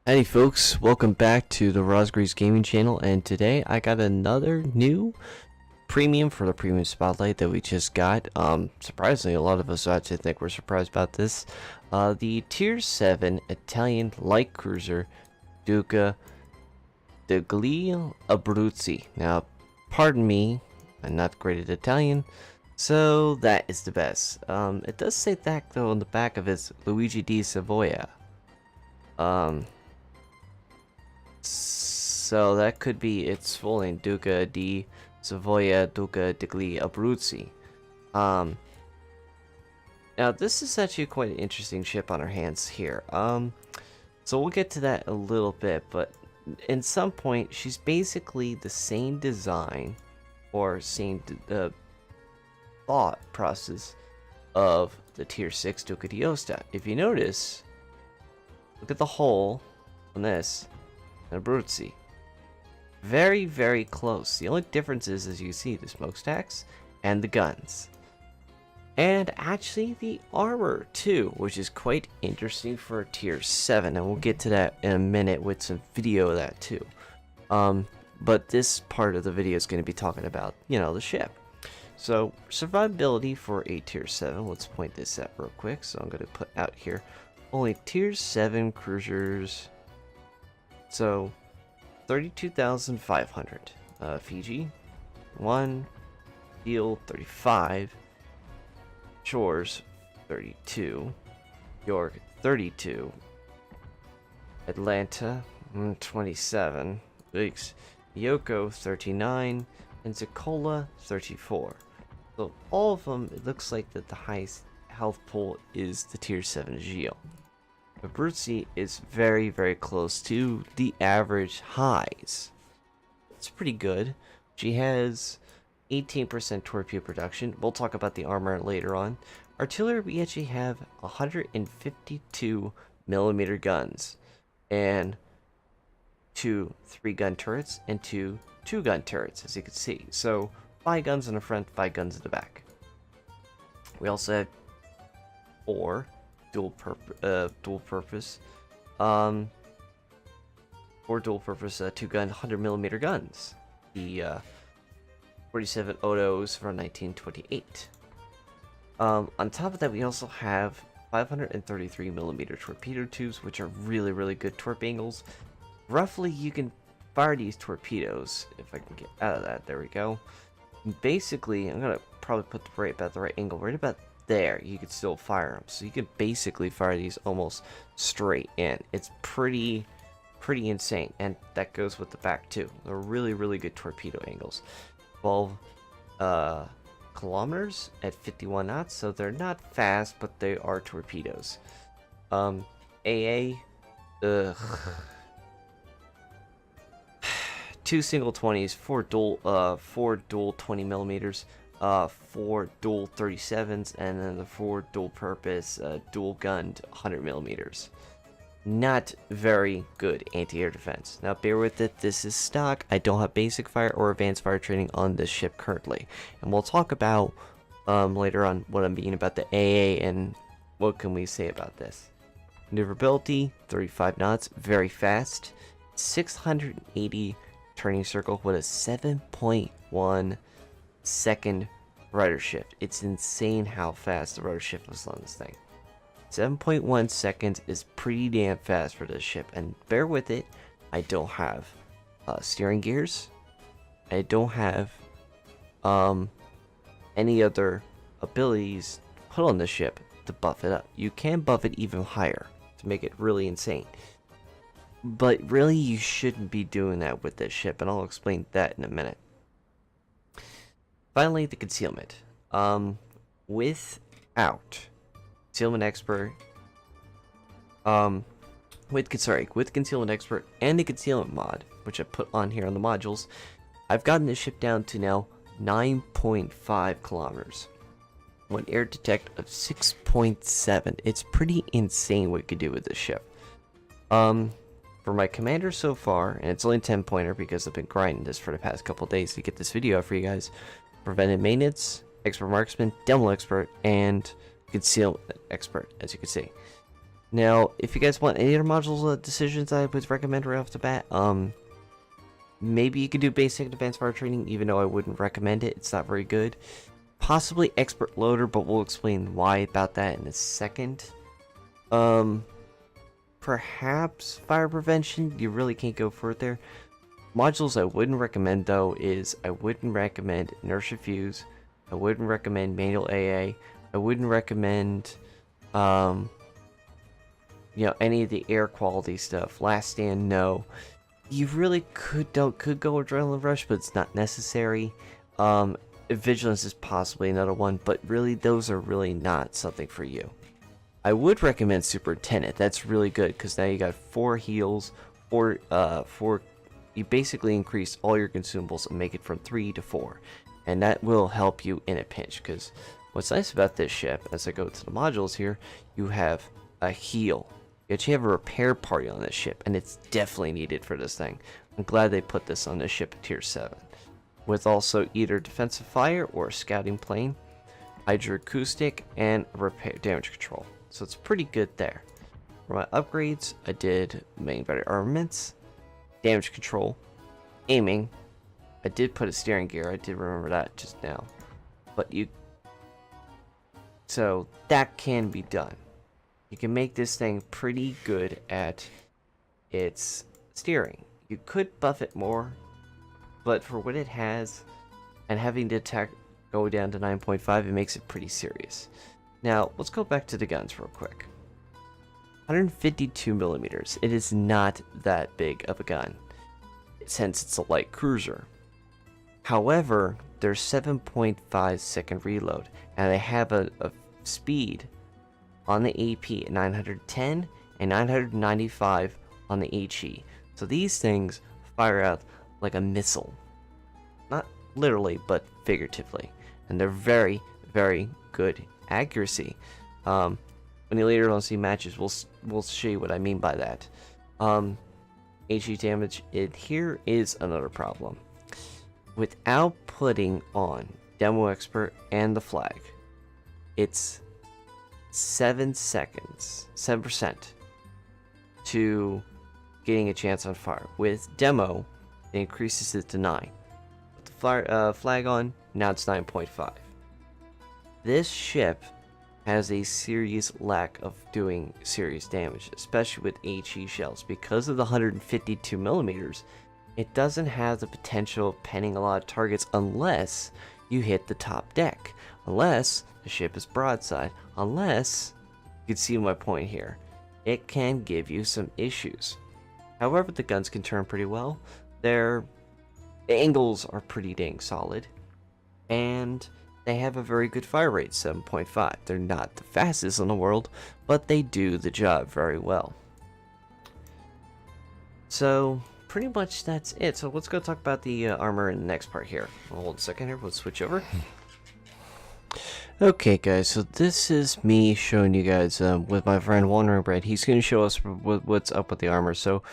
Hey folks, welcome back to the Rosgreaves Gaming channel, and today I got another new premium for the premium spotlight that we just got. Surprisingly, a lot of us actually think we're surprised about this. The Tier 7 Italian light cruiser Duca degli Abruzzi. Now, pardon me, I'm not great at Italian, so that is the best. It does say that though on the back of his Luigi di Savoia. So that could be its full name, Duca di Savoia, Duca degli Abruzzi. Now this is actually quite an interesting ship on our hands here. So we'll get to that a little bit, but in some point she's basically the same design or same thought process of the Tier 6 Duca di Aosta. If you notice, look at the hole on this. And Abruzzi. Very, very close. The only difference is, as you see, the smokestacks and the guns. And actually the armor too, which is quite interesting for a tier 7, and we'll get to that in a minute with some video of that too. But this part of the video is going to be talking about, the ship. So, survivability for a tier 7, let's point this out real quick. So I'm going to put out here, only tier 7 cruisers. So, 32,500. Fiji, 1. Steel, 35. Shores, 32. York, 32. Atlanta, 27. Weeks. Yoko, 39. And Zakola, 34. So, all of them, it looks like that the highest health pool is the tier 7 Geo. Abruzzi is very, very close to the average highs. It's pretty good. She has 18% torpedo production. We'll talk about the armor later on. Artillery, we actually have 152mm guns. And 2 3-gun turrets and 2 2-gun turrets, as you can see. So, 5 guns in the front, 5 guns in the back. We also have 4 dual purpose 2-gun 100mm guns. The 47 Odos from 1928. On top of that, we also have 533mm torpedo tubes, which are really, really good torp angles. Roughly, you can fire these torpedoes, if I can get out of that. There we go. Basically, I'm gonna probably put about the right angle, right about there. You could still fire them, so you can basically fire these almost straight in. It's pretty insane, and that goes with the back too. They're really, really good torpedo angles. 12 kilometers at 51 knots, so they're not fast, but they are torpedoes. AA, 2 single 20s, 4 dual 20mm, 4 dual 37s, and then the 4 dual purpose dual gunned 100mm. Not very good anti-air defense. Now bear with it, this is stock. I don't have basic fire or advanced fire training on this ship currently, and we'll talk about later on what I'm mean about the AA and what can we say about this. Maneuverability, 35 knots, very fast, 680 turning circle with a 7.1 second rudder shift. It's insane how fast the rudder shift was on this thing. 7.1 seconds is pretty damn fast for this ship, and bear with it, I don't have steering gears. I don't have any other abilities put on the ship to buff it up. You can buff it even higher to make it really insane, but really you shouldn't be doing that with this ship, and I'll explain that in a minute. Finally, the concealment. Without concealment expert, with concealment expert and the concealment mod, which I put on here on the modules, I've gotten this ship down to now 9.5 kilometers. One air detect of 6.7. It's pretty insane what you could do with this ship. For my commander so far, and it's only 10-pointer because I've been grinding this for the past couple days to get this video out for you guys. Preventive maintenance, expert marksman, demo expert, and concealment expert, as you can see. Now, if you guys want any other modules decisions, I would recommend right off the bat. Maybe you could do basic and advanced fire training, even though I wouldn't recommend it. It's not very good. Possibly expert loader, but we'll explain why about that in a second. Perhaps fire prevention. You really can't go for it there. Modules I wouldn't recommend though is I wouldn't recommend inertia fuse. I wouldn't recommend manual AA. I wouldn't recommend any of the air quality stuff. Last stand, no. You really could go adrenaline rush, but it's not necessary. Vigilance is possibly another one, but really those are really not something for you. I would recommend Superintendent. That's really good because now you got 4 heals, you basically increase all your consumables and make it from 3 to 4, and that will help you in a pinch. Because what's nice about this ship, as I go to the modules here, you have a heal. You actually have a repair party on this ship, and it's definitely needed for this thing. I'm glad they put this on this ship at tier 7. With also either defensive fire or a scouting plane, hydroacoustic, and repair damage control. So it's pretty good there. For my upgrades, I did main body armaments, damage control, aiming. I did put a steering gear, I did remember that just now. So that can be done. You can make this thing pretty good at its steering. You could buff it more, but for what it has, and having the attack go down to 9.5, it makes it pretty serious. Now, let's go back to the guns real quick. 152 millimeters. It is not that big of a gun, since it's a light cruiser. However, there's 7.5 second reload, and they have a speed on the AP at 910 and 995 on the HE. So these things fire out like a missile. Not literally, but figuratively. And they're very, very good accuracy. When you later on see matches, we'll show you what I mean by that. HE damage, here is another problem. Without putting on Demo Expert and the flag, it's 7 seconds, 7% to getting a chance on fire. With Demo, it increases it to 9. With the flag on, now it's 9.5. This ship has a serious lack of doing serious damage, especially with HE shells. Because of the 152 millimeters, it doesn't have the potential of penning a lot of targets unless you hit the top deck, unless the ship is broadside, unless, you can see my point here, it can give you some issues. However, the guns can turn pretty well. Their angles are pretty dang solid, and they have a very good fire rate, 7.5. They're not the fastest in the world, but they do the job very well. So pretty much that's it. So let's go talk about the armor in the next part here. Hold a second here, let's switch over. Okay guys, so this is me showing you guys with my friend Wandering Bread. He's going to show us what's up with the armor. So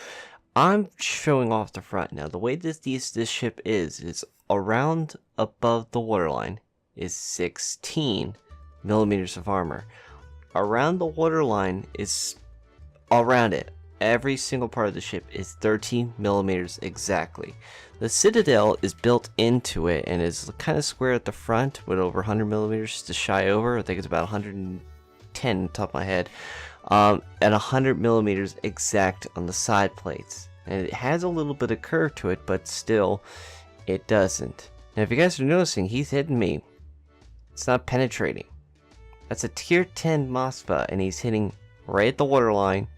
I'm showing off the front. Now the way this ship is around above the waterline is 16 millimeters of armor. Around the waterline is around it. Every single part of the ship is 13 millimeters exactly. The Citadel is built into it and is kind of square at the front with over 100 millimeters to shy over. I think it's about 110 on top of my head. And 100 millimeters exact on the side plates. And it has a little bit of curve to it, but still, it doesn't. Now, if you guys are noticing, he's hitting me. It's not penetrating. That's a tier 10 Mosfa, and he's hitting right at the waterline.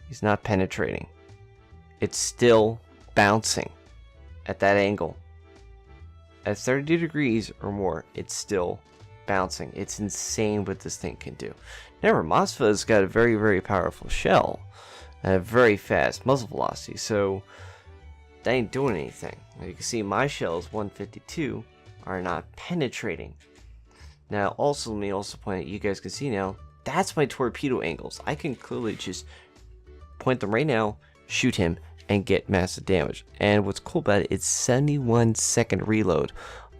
He's not penetrating. It's still bouncing at that angle. At 30 degrees or more, it's still bouncing. It's insane what this thing can do. Remember, Mosfa's got a very, very powerful shell and a very fast muzzle velocity, so that ain't doing anything. Now you can see my shells, 152, are not penetrating. Now, also, let me also point out, you guys can see now, that's my torpedo angles. I can clearly just point them right now, shoot him, and get massive damage. And what's cool about it, it's 71 second reload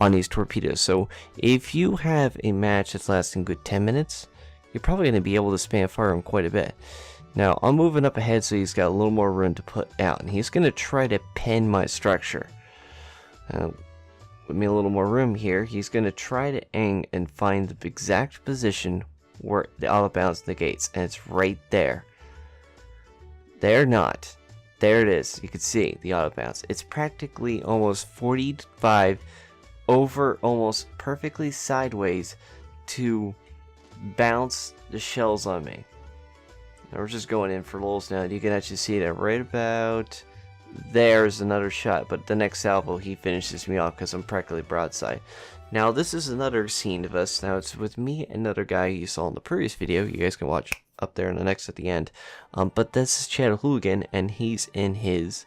on these torpedoes. So if you have a match that's lasting good 10 minutes, you're probably going to be able to spam fire him quite a bit. Now, I'm moving up ahead so he's got a little more room to put out, and he's going to try to pin my structure. With me a little more room here, he's going to try to aim and find the exact position where the out of bounds negates, and it's right there. There not. There it is. You can see the out of bounds. It's practically almost 45 over, almost perfectly sideways to bounce the shells on me. Now we're just going in for lulls now. You can actually see that right about there's another shot, but the next salvo he finishes me off because I'm practically broadside. Now this is another scene of us. Now it's with me and another guy you saw in the previous video. You guys can watch up there in the next at the end. But this is Chad Hooligan, and he's in his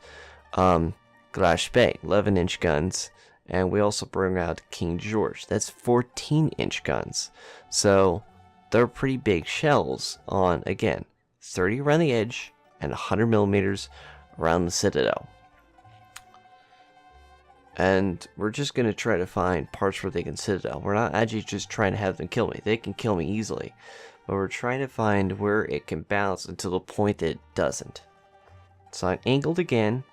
Glass Bay 11-inch guns, and we also bring out King George. That's 14-inch guns. So they're pretty big shells on, again, 30 around the edge and 100 millimeters around the citadel. And we're just going to try to find parts where they can citadel. We're not actually just trying to have them kill me. They can kill me easily. But we're trying to find where it can bounce until the point that it doesn't. So I'm angled again.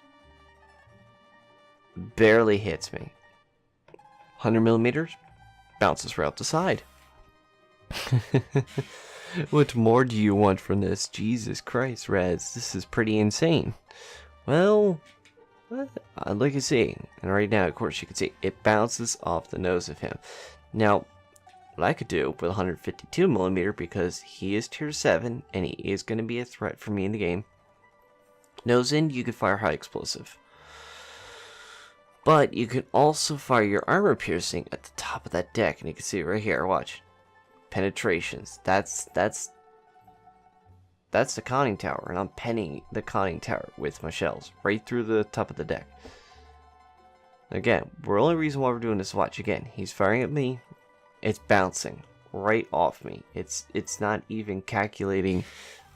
Barely hits me. 100 millimeters. Bounces right up the side. What more do you want from this? Jesus Christ, Rez. This is pretty insane. Well, I'd like to see. And right now, of course, you can see it bounces off the nose of him. Now, what I could do with 152 millimeter, because he is tier 7 and he is going to be a threat for me in the game. Nose in, you can fire high explosive. But you can also fire your armor piercing at the top of that deck, and you can see it right here. Watch. Penetrations. That's the conning tower, and I'm penning the conning tower with my shells right through the top of the deck. Again, the only reason why we're doing this, watch again. He's firing at me. It's bouncing right off me. It's not even calculating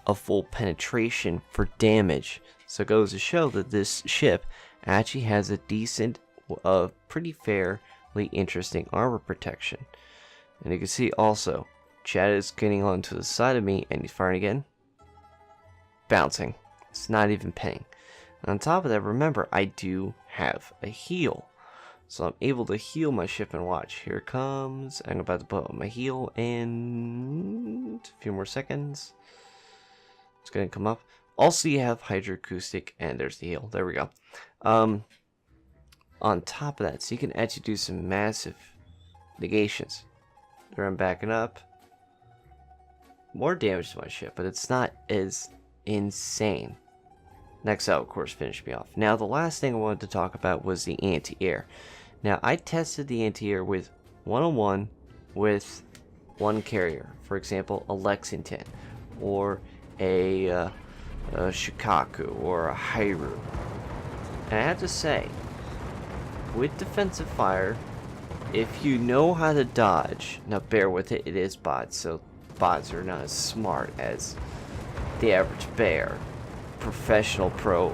a full penetration for damage. So it goes to show that this ship actually has a decent, pretty fairly interesting armor protection. And you can see also, Chad is getting onto the side of me, and he's firing again. Bouncing. It's not even penning. And on top of that, remember, I do have a heal. So I'm able to heal my ship, and watch. Here it comes. I'm about to put on my heal in a few more seconds. It's going to come up. Also, you have hydroacoustic, and there's the heal. There we go. On top of that, so you can actually do some massive negations. There I'm backing up. More damage to my ship, but it's not as insane. Next out, of course, finished me off. Now, the last thing I wanted to talk about was the anti-air. Now, I tested the anti-air with one-on-one with one carrier. For example, a Lexington, or a Shikaku, or a Hairu. And I have to say, with defensive fire, if you know how to dodge, now bear with it, it is bots, so bots are not as smart as the average bear, professional pro,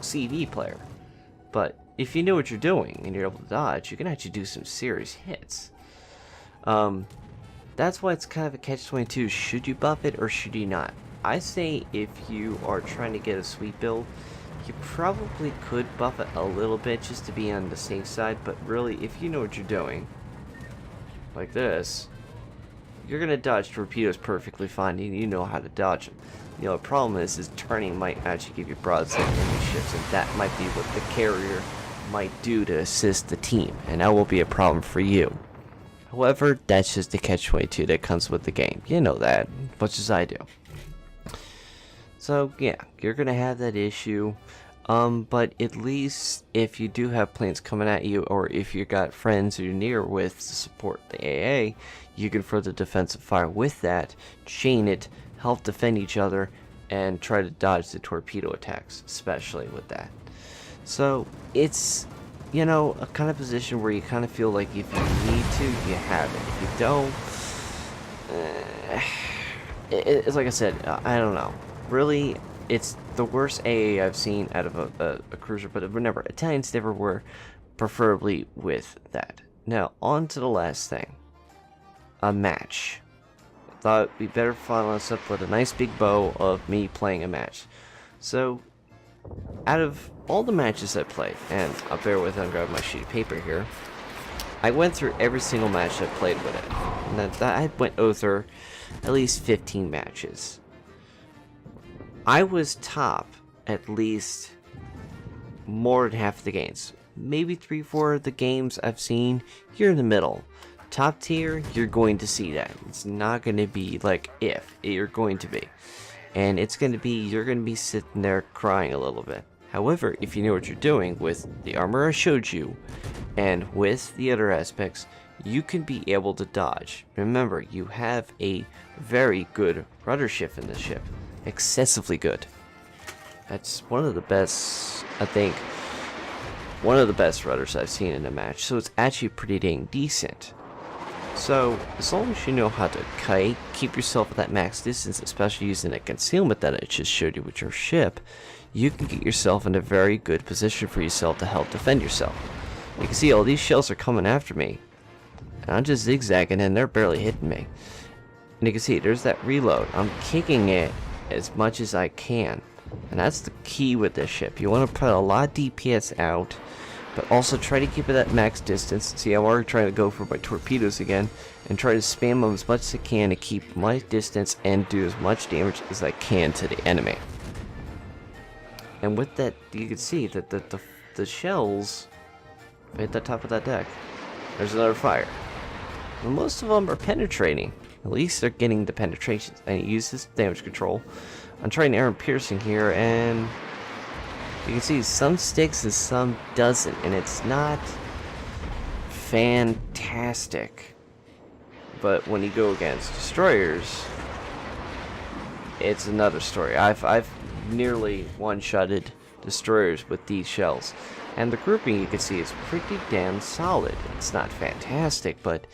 CV player. But if you know what you're doing and you're able to dodge, you can actually do some serious hits. That's why it's kind of a catch-22. Should you buff it or should you not? I say if you are trying to get a sweet build, you probably could buff it a little bit just to be on the safe side, but really, if you know what you're doing, like this, you're going to dodge torpedoes perfectly fine, and you know how to dodge them. You know, the problem is turning might actually give you broadside enemy ships, and that might be what the carrier might do to assist the team, and that will be a problem for you. However, that's just the catch-22 that comes with the game. You know that, as much as I do. So, yeah, you're going to have that issue. But at least if you do have planes coming at you, or if you got friends you're near with to support the AA, you can throw the defensive fire with that, chain it, help defend each other, and try to dodge the torpedo attacks, especially with that. So, it's, you know, a kind of position where you kind of feel like if you need to, you have it. If you don't, it's like I said, I don't know. Really, it's the worst AA I've seen out of a cruiser, but remember, Italians never were preferably with that. Now, on to the last thing. a match. Thought we better follow us up with a nice big bow of me playing a match. So, out of all the matches I played, and I'll bear with it, I'm grabbing my sheet of paper here. I went through every single match I played with it. And I went over at least 15 matches. I was top at least more than half of the games. Maybe 3-4 of the games I've seen, you're in the middle. Top tier, you're going to see that. It's not going to be like if, you're going to be. And it's going to be, you're going to be sitting there crying a little bit. However, if you know what you're doing with the armor I showed you, and with the other aspects, you can be able to dodge. Remember, you have a very good rudder shift in this ship. Excessively good. That's one of the best, I think, one of the best rudders I've seen in a match. So it's actually pretty dang decent. So, as long as you know how to kite, keep yourself at that max distance, especially using the concealment that I just showed you with your ship, you can get yourself in a very good position for yourself to help defend yourself. You can see all these shells are coming after me, and I'm just zigzagging and they're barely hitting me. And you can see, there's that reload. I'm kicking it as much as I can, and that's the key with this ship. You want to put a lot of DPS out, but also try to keep it at max distance. See, I'm already trying to go for my torpedoes again, and try to spam them as much as I can to keep my distance and do as much damage as I can to the enemy. And with that, you can see that the shells hit the top of that deck. There's another fire. And most of them are penetrating. At least they're getting the penetrations. And you use this damage control. I'm trying Aaron piercing here, and you can see some sticks and some doesn't, and it's not fantastic. But when you go against destroyers, it's another story. I've nearly one-shotted destroyers with these shells, and the grouping you can see is pretty damn solid. It's not fantastic, but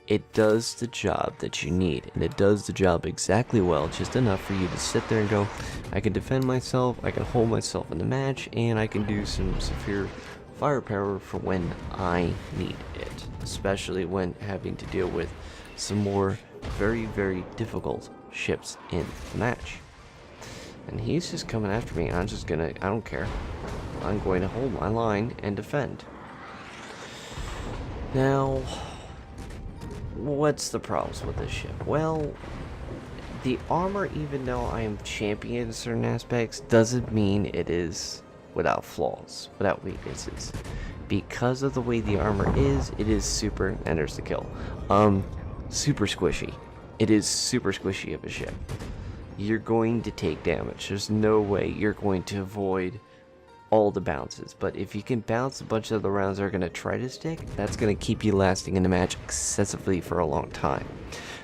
it does the job that you need, and it does the job exactly well, just enough for you to sit there and go, I can defend myself, I can hold myself in the match, and I can do some severe firepower for when I need it, especially when having to deal with some more very, very difficult ships in the match. And he's just coming after me, and I'm just gonna, I don't care. I'm going to hold my line and defend. Now, what's the problems with this ship? Well, the armor, even though I am champion in certain aspects, doesn't mean it is without flaws, without weaknesses. Because of the way the armor is, it is super, and there's the kill, super squishy. It is super squishy of a ship. You're going to take damage. There's no way you're going to avoid all the bounces, but if you can bounce a bunch of the rounds that are going to try to stick, that's going to keep you lasting in the match excessively for a long time.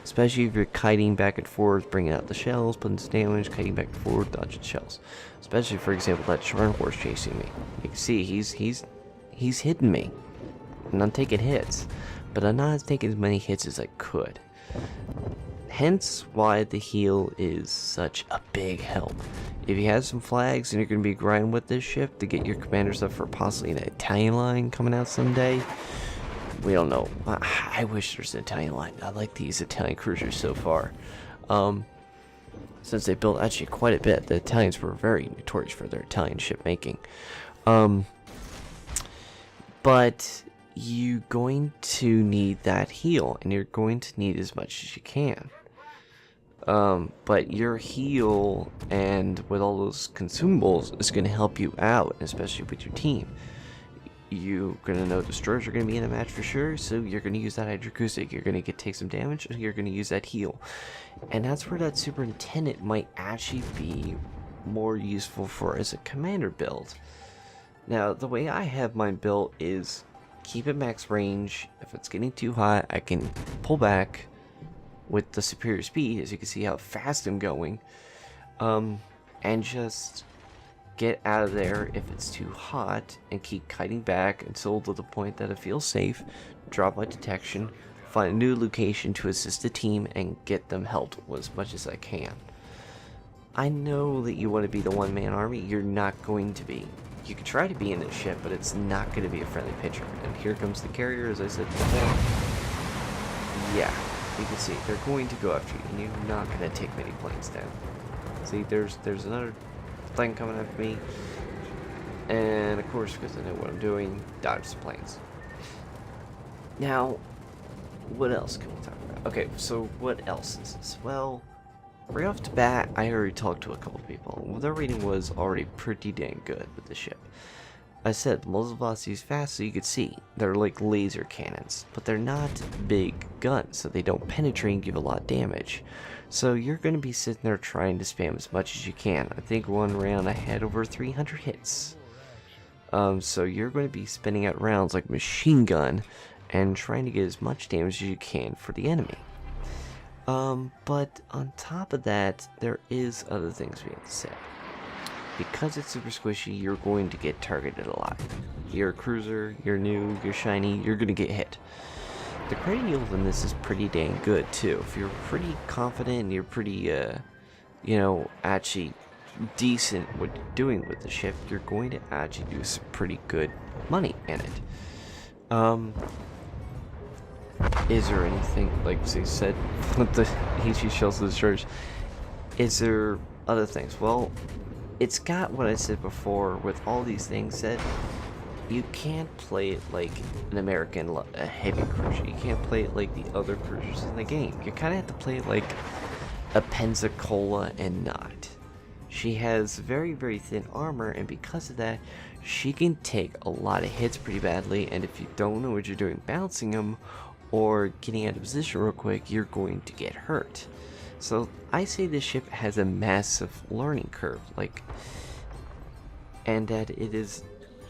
Especially if you're kiting back and forth, bringing out the shells, putting some damage, kiting back and forth, dodging shells. Especially, for example, that Charm Horse chasing me. You can see he's hitting me, and I'm taking hits, but I'm not taking as many hits as I could. Hence why the heal is such a big help. If you have some flags and you're going to be grinding with this ship to get your commanders up for possibly an Italian line coming out someday, we don't know. I wish there's an Italian line. I like these Italian cruisers so far. Since they built actually quite a bit, the Italians were very notorious for their Italian ship making. But you're going to need that heal, and you're going to need as much as you can. But your heal and with all those consumables is going to help you out, especially with your team. You're going to know destroyers are going to be in a match for sure, so you're going to use that hydroacoustic. You're going to take some damage, and you're going to use that heal. And that's where that superintendent might actually be more useful for as a commander build. Now, the way I have mine built is keep it max range. If it's getting too hot, I can pull back with the superior speed, as you can see how fast I'm going, and just get out of there if it's too hot, and keep kiting back until to the point that it feels safe, drop my detection, find a new location to assist the team, and get them helped as much as I can. I know that you want to be the one-man army. You're not going to be. You can try to be in this ship, but it's not going to be a friendly picture. And here comes the carrier, as I said before. Yeah. you can see they're going to go after you, and you're not going to take many planes down. See, there's another thing coming after me, and of course, because I know what I'm doing, dodge the planes. Now, what else can we talk about? Okay, so what else is this? Well, right off the bat, I already talked to a couple people. Well, their rating was already pretty dang good with the ship. I said the muzzle velocity is fast, so you could see they're like laser cannons, but they're not big guns, so they don't penetrate and give a lot of damage. So you're going to be sitting there trying to spam as much as you can. I think one round I had over 300 hits. So you're going to be spinning out rounds like machine gun and trying to get as much damage as you can for the enemy. But on top of that, there is other things we have to say. Because it's super squishy, you're going to get targeted a lot. You're a cruiser, you're new, you're shiny, you're going to get hit. The crit yield in this is pretty dang good too. If you're pretty confident and you're pretty, you know, actually decent what you're doing with the ship, you're going to actually do some pretty good money in it. Is there anything, like they said, with the HE shells of the church, is there other things? Well, it's got what I said before with all these things said. You can't play it like an American a heavy cruiser. You can't play it like the other cruisers in the game. You kind of have to play it like a Pensacola and not. She has very, very thin armor, and because of that, she can take a lot of hits pretty badly, and if you don't know what you're doing bouncing them or getting out of position real quick, you're going to get hurt. So I say this ship has a massive learning curve, and that it is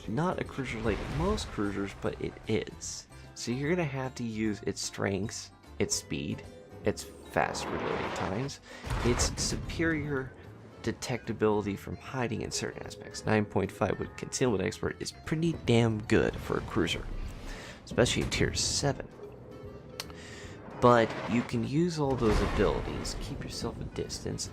not a cruiser like most cruisers, but it is. So you're gonna have to use its strengths, its speed, its fast reloading times, its superior detectability from hiding in certain aspects. 9.5 with Concealment Expert is pretty damn good for a cruiser, especially a tier 7. But you can use all those abilities, keep yourself a distance,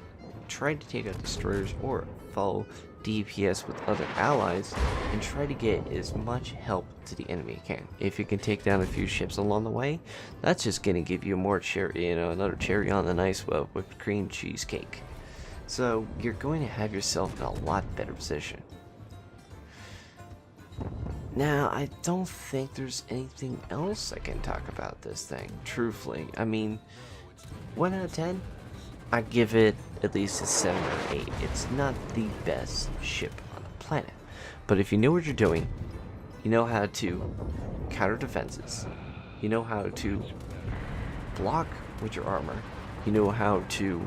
try to take out destroyers or follow DPS with other allies, and try to get as much help to the enemy you can. If you can take down a few ships along the way, that's just gonna give you more cherry, you know, another cherry on the nice whipped cream cheesecake. So you're going to have yourself in a lot better position. Now, I don't think there's anything else I can talk about this thing, truthfully. I mean, 1 out of 10, I'd give it at least a 7 or 8. It's not the best ship on the planet. But if you know what you're doing, you know how to counter defenses, you know how to block with your armor, you know how to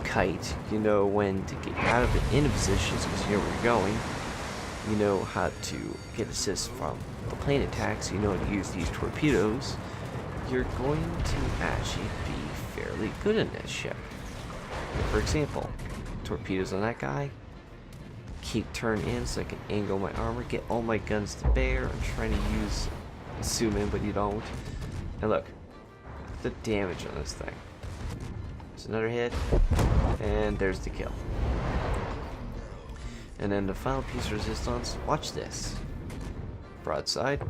kite, you know when to get out of it into positions because you know where you're going, you know how to get assists from the plane attacks, you know how to use these torpedoes, you're going to actually be fairly good in this ship. For example, torpedoes on that guy, keep turning in so I can angle my armor, get all my guns to bear. I'm trying to zoom in, but you don't. And look, the damage on this thing. There's another hit, and there's the kill. And then the final piece of resistance, watch this. Broadside.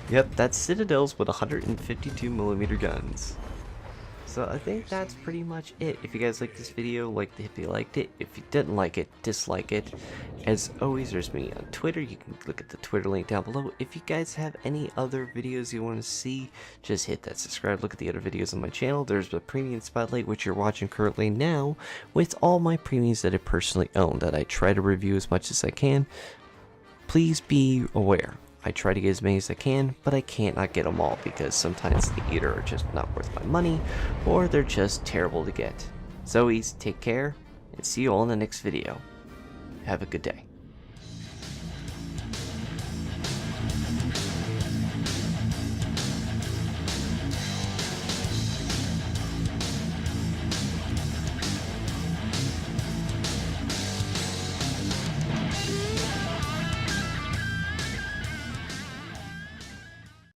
Yep, that's Citadels with 152mm guns. So I think that's pretty much it. If you guys liked this video, like it if you liked it. If you didn't like it, dislike it. As always, there's me on Twitter. You can look at the Twitter link down below. If you guys have any other videos you want to see, just hit that subscribe. Look at the other videos on my channel. There's the Premium Spotlight, which you're watching currently now, with all my premiums that I personally own, that I try to review as much as I can. Please be aware. I try to get as many as I can, but I can't not get them all because sometimes they either are just not worth my money or they're just terrible to get. As always, take care and see you all in the next video. Have a good day.